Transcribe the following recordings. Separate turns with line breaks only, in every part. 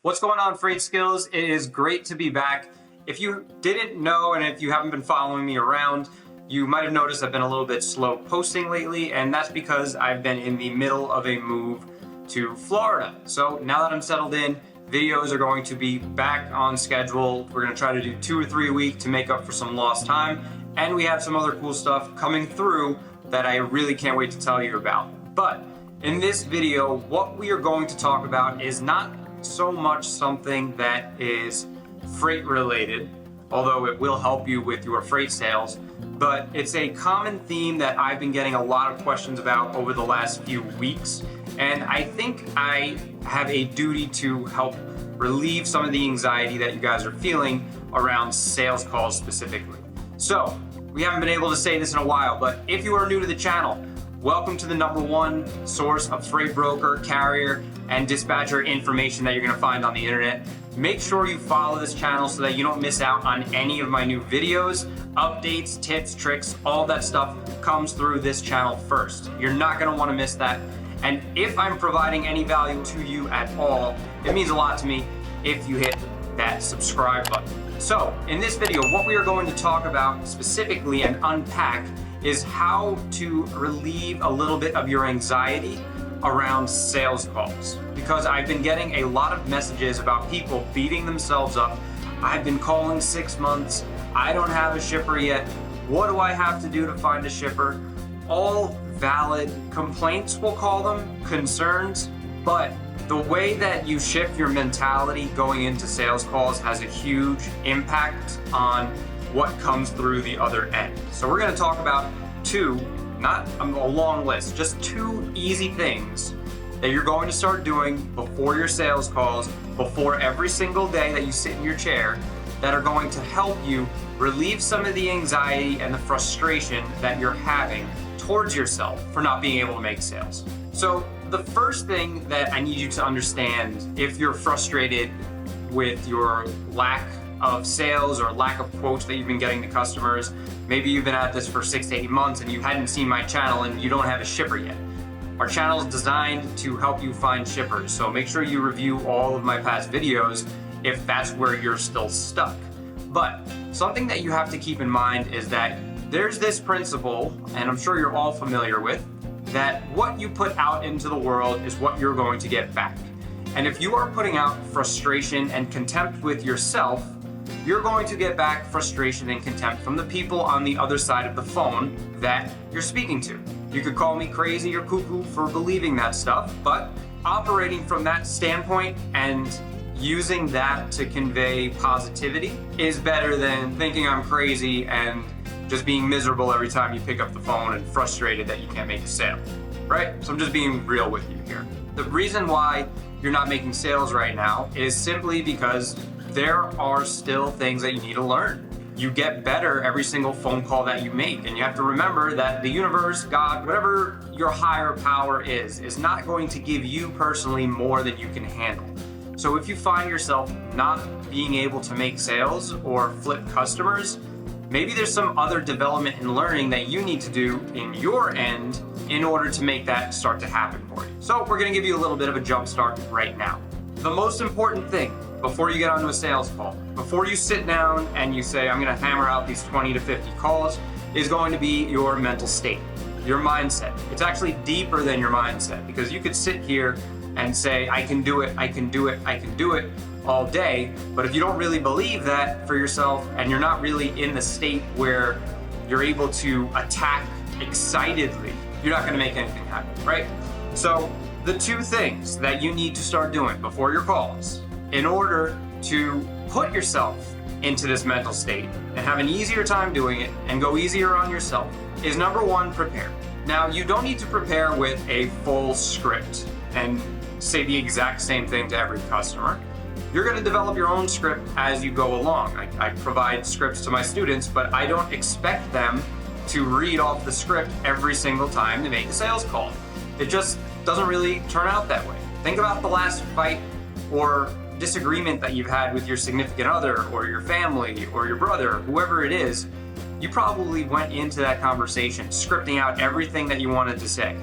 What's going on, Freight Skills? It is great to be back. If you didn't know, and if you haven't been following me around, you might have noticed I've been a little bit slow posting lately, and that's because I've been in the middle of a move to Florida. So now that I'm settled in, videos are going to be back on schedule. We're gonna try to do 2 or 3 a week to make up for some lost time, and we have some other cool stuff coming through that I really can't wait to tell you about. But in this video, what we are going to talk about is not so much something that is freight related, although it will help you with your freight sales, but it's a common theme that I've been getting a lot of questions about over the last few weeks, and I think I have a duty to help relieve some of the anxiety that you guys are feeling around sales calls specifically. So, we haven't been able to say this in a while, but if you are new to the channel, welcome to the #1 source of freight broker, carrier, and dispatcher information that you're gonna find on the internet. Make sure you follow this channel so that you don't miss out on any of my new videos, updates, tips, tricks, all that stuff comes through this channel first. You're not gonna wanna miss that. And if I'm providing any value to you at all, it means a lot to me if you hit that subscribe button. So, in this video, what we are going to talk about specifically and unpack is how to relieve a little bit of your anxiety around sales calls. Because I've been getting a lot of messages about people beating themselves up. I've been calling 6 months. I don't have a shipper yet. What do I have to do to find a shipper? All valid complaints, we'll call them, concerns, but the way that you shift your mentality going into sales calls has a huge impact on what comes through the other end. So we're gonna talk about two, not a long list, just 2 easy things that you're going to start doing before your sales calls, before every single day that you sit in your chair, that are going to help you relieve some of the anxiety and the frustration that you're having towards yourself for not being able to make sales. So the first thing that I need you to understand, if you're frustrated with your lack of sales or lack of quotes that you've been getting to customers, maybe you've been at this for 6 to 8 months and you hadn't seen my channel and you don't have a shipper yet. Our channel is designed to help you find shippers, so make sure you review all of my past videos if that's where you're still stuck. But something that you have to keep in mind is that there's this principle, and I'm sure you're all familiar with, that what you put out into the world is what you're going to get back. And if you are putting out frustration and contempt with yourself, you're going to get back frustration and contempt from the people on the other side of the phone that you're speaking to. You could call me crazy or cuckoo for believing that stuff, but operating from that standpoint and using that to convey positivity is better than thinking I'm crazy and just being miserable every time you pick up the phone and frustrated that you can't make a sale, right? So I'm just being real with you here. The reason why you're not making sales right now is simply because there are still things that you need to learn. You get better every single phone call that you make, and you have to remember that the universe, God, whatever your higher power is not going to give you personally more than you can handle. So if you find yourself not being able to make sales or flip customers, maybe there's some other development and learning that you need to do in your end in order to make that start to happen for you. So we're gonna give you a little bit of a jump start right now. The most important thing before you get onto a sales call, before you sit down and you say, I'm gonna hammer out these 20 to 50 calls, is going to be your mental state, your mindset. It's actually deeper than your mindset, because you could sit here and say, I can do it, I can do it, I can do it all day, but if you don't really believe that for yourself and you're not really in the state where you're able to attack excitedly, you're not gonna make anything happen, right? So the 2 things that you need to start doing before your calls in order to put yourself into this mental state and have an easier time doing it and go easier on yourself is #1, prepare. Now, you don't need to prepare with a full script and say the exact same thing to every customer. You're gonna develop your own script as you go along. I provide scripts to my students, but I don't expect them to read off the script every single time to make a sales call. It just doesn't really turn out that way. Think about the last fight or disagreement that you've had with your significant other or your family or your brother, whoever it is. You probably went into that conversation scripting out everything that you wanted to say.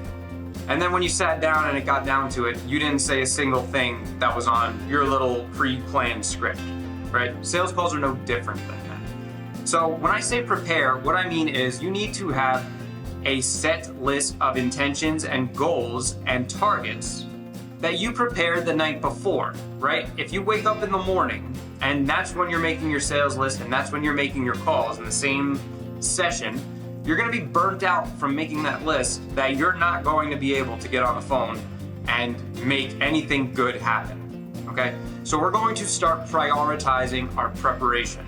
And then when you sat down and it got down to it, you didn't say a single thing that was on your little pre-planned script, right? Sales calls are no different than that. So when I say prepare, what I mean is you need to have a set list of intentions and goals and targets that you prepared the night before, right? If you wake up in the morning and that's when you're making your sales list and that's when you're making your calls in the same session, you're gonna be burnt out from making that list that you're not going to be able to get on the phone and make anything good happen, okay? So we're going to start prioritizing our preparation.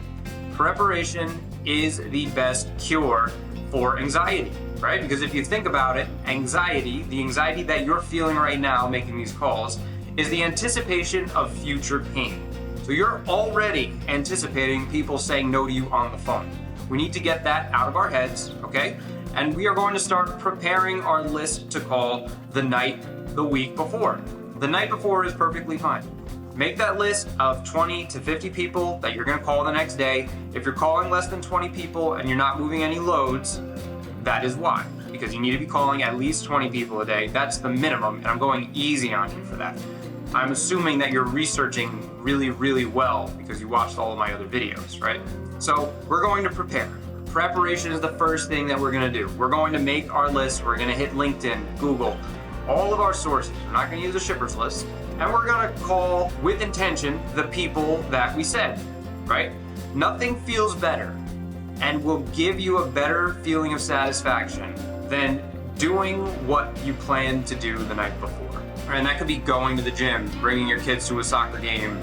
Preparation is the best cure for anxiety, right? Because if you think about it, anxiety, the anxiety that you're feeling right now making these calls, is the anticipation of future pain. So you're already anticipating people saying no to you on the phone. We need to get that out of our heads, okay? And we are going to start preparing our list to call the week before. The night before is perfectly fine. Make that list of 20 to 50 people that you're gonna call the next day. If you're calling less than 20 people and you're not moving any loads, that is why. Because you need to be calling at least 20 people a day. That's the minimum, and I'm going easy on you for that. I'm assuming that you're researching really, really well because you watched all of my other videos, right? So we're going to prepare. Preparation is the first thing that we're gonna do. We're going to make our list. We're gonna hit LinkedIn, Google, all of our sources. We're not gonna use a shipper's list. And we're gonna call with intention the people that we said, right? Nothing feels better and will give you a better feeling of satisfaction than doing what you planned to do the night before. And that could be going to the gym, bringing your kids to a soccer game,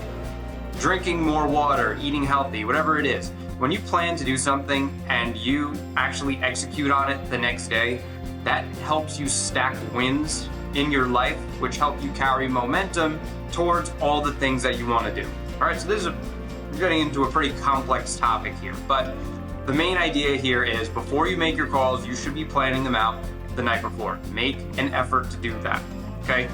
drinking more water, eating healthy, whatever it is. When you plan to do something and you actually execute on it the next day, that helps you stack wins in your life, which help you carry momentum towards all the things that you want to do. All right, so we're getting into a pretty complex topic here, but the main idea here is before you make your calls, you should be planning them out the night before. Make an effort to do that, okay?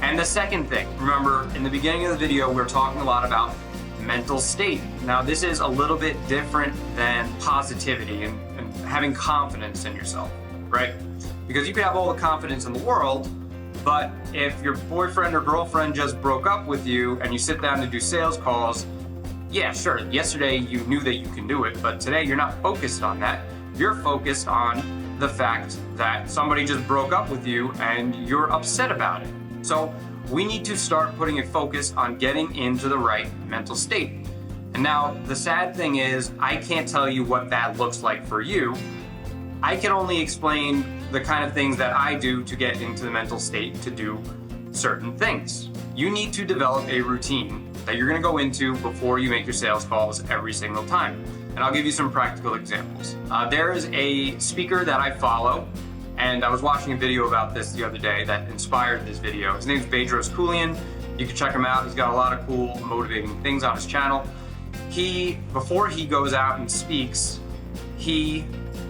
And the second thing, remember in the beginning of the video, we were talking a lot about mental state. Now this is a little bit different than positivity and having confidence in yourself, right? Because you can have all the confidence in the world, but if your boyfriend or girlfriend just broke up with you and you sit down to do sales calls, yeah, sure, yesterday you knew that you can do it, but today you're not focused on that. You're focused on the fact that somebody just broke up with you and you're upset about it. So we need to start putting a focus on getting into the right mental state. And now the sad thing is I can't tell you what that looks like for you. I can only explain the kind of things that I do to get into the mental state to do certain things. You need to develop a routine that you're gonna go into before you make your sales calls every single time. And I'll give you some practical examples. There is a speaker that I follow, and I was watching a video about this the other day that inspired this video. His name's Bedros Keuilian. You can check him out. He's got a lot of cool, motivating things on his channel. Before he goes out and speaks, he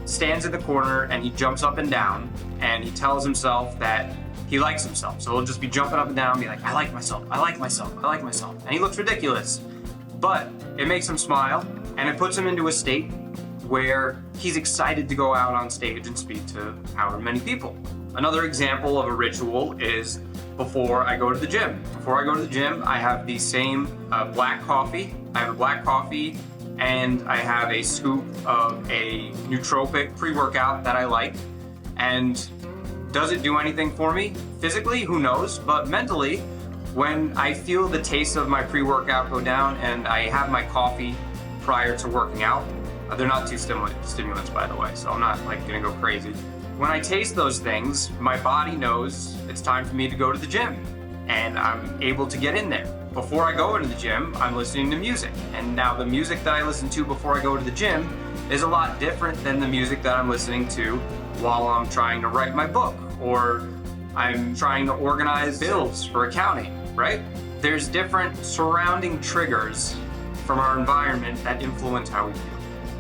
stands in the corner and he jumps up and down and he tells himself that he likes himself. So he'll just be jumping up and down and be like, I like myself, I like myself, I like myself. And he looks ridiculous, but it makes him smile and it puts him into a state where he's excited to go out on stage and speak to however many people. Another example of a ritual is before I go to the gym. Before I go to the gym, I have the same black coffee. I have a black coffee and I have a scoop of a nootropic pre-workout that I like. And does it do anything for me? Physically, who knows? But mentally, when I feel the taste of my pre-workout go down and I have my coffee prior to working out, they're not too stimulants, by the way, so I'm not like gonna go crazy. When I taste those things, my body knows it's time for me to go to the gym, and I'm able to get in there. Before I go into the gym, I'm listening to music, and now the music that I listen to before I go to the gym is a lot different than the music that I'm listening to while I'm trying to write my book, or I'm trying to organize bills for accounting, right? There's different surrounding triggers from our environment that influence how we feel.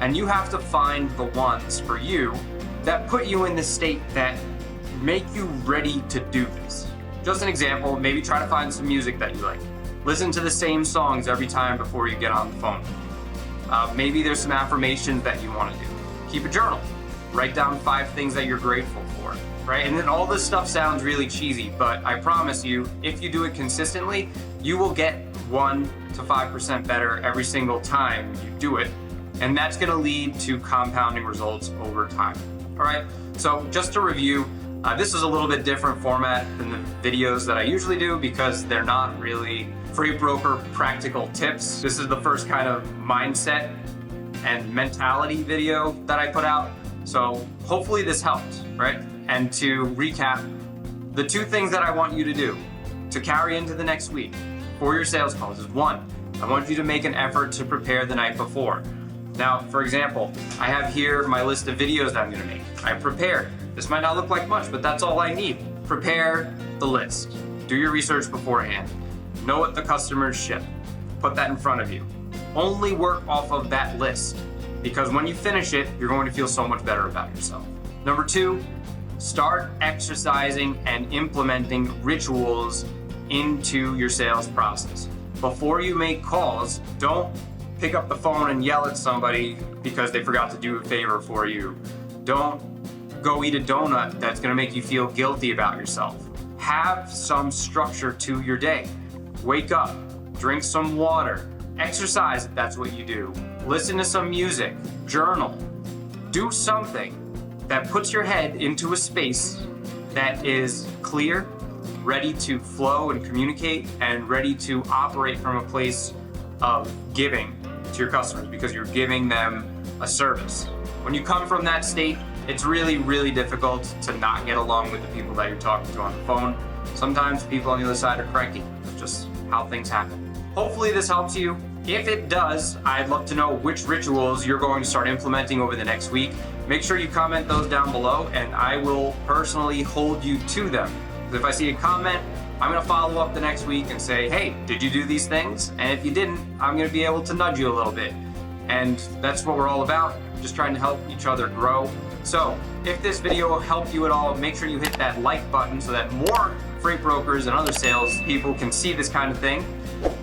And you have to find the ones for you that put you in the state that make you ready to do this. Just an example, maybe try to find some music that you like. Listen to the same songs every time before you get on the phone. Maybe there's some affirmations that you want to do. Keep a journal. Write down 5 things that you're grateful for. right? And then all this stuff sounds really cheesy, but I promise you, if you do it consistently, you will get 1 to 5% better every single time you do it. And that's gonna lead to compounding results over time. All right, so just to review, this is a little bit different format than the videos that I usually do because they're not really freight broker practical tips. This is the first kind of mindset and mentality video that I put out. So hopefully this helped, right? And to recap, the 2 things that I want you to do to carry into the next week for your sales calls is 1, I want you to make an effort to prepare the night before. Now, for example, I have here my list of videos that I'm gonna make. I prepared. This might not look like much, but that's all I need. Prepare the list. Do your research beforehand. Know what the customers ship. Put that in front of you. Only work off of that list, because when you finish it, you're going to feel so much better about yourself. Number 2, start exercising and implementing rituals into your sales process. Before you make calls, don't pick up the phone and yell at somebody because they forgot to do a favor for you. Don't go eat a donut that's gonna make you feel guilty about yourself. Have some structure to your day. Wake up, drink some water, exercise if that's what you do. Listen to some music, journal. Do something that puts your head into a space that is clear, ready to flow and communicate, and ready to operate from a place of giving to your customers because you're giving them a service. When you come from that state, it's really, really difficult to not get along with the people that you're talking to on the phone. Sometimes people on the other side are cranky. It's just how things happen. Hopefully this helps you. If it does, I'd love to know which rituals you're going to start implementing over the next week. Make sure you comment those down below and I will personally hold you to them. If I see a comment, I'm gonna follow up the next week and say, hey, did you do these things? And if you didn't, I'm gonna be able to nudge you a little bit. And that's what we're all about, just trying to help each other grow. So if this video helped you at all, make sure you hit that like button so that more freight brokers and other sales people can see this kind of thing.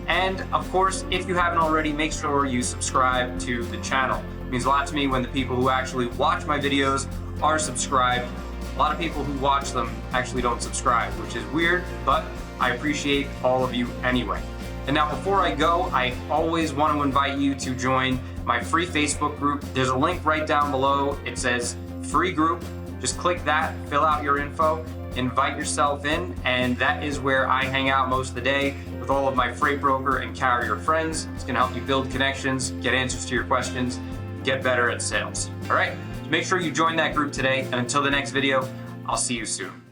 And of course, if you haven't already, make sure you subscribe to the channel. It means a lot to me when the people who actually watch my videos are subscribed. A lot of people who watch them actually don't subscribe, which is weird, but I appreciate all of you anyway. And now before I go, I always want to invite you to join my free Facebook group. There's a link right down below. It says free group. Just click that, fill out your info, invite yourself in, and that is where I hang out most of the day with all of my freight broker and carrier friends. It's gonna help you build connections, get answers to your questions, get better at sales. All right, so make sure you join that group today, and until the next video, I'll see you soon.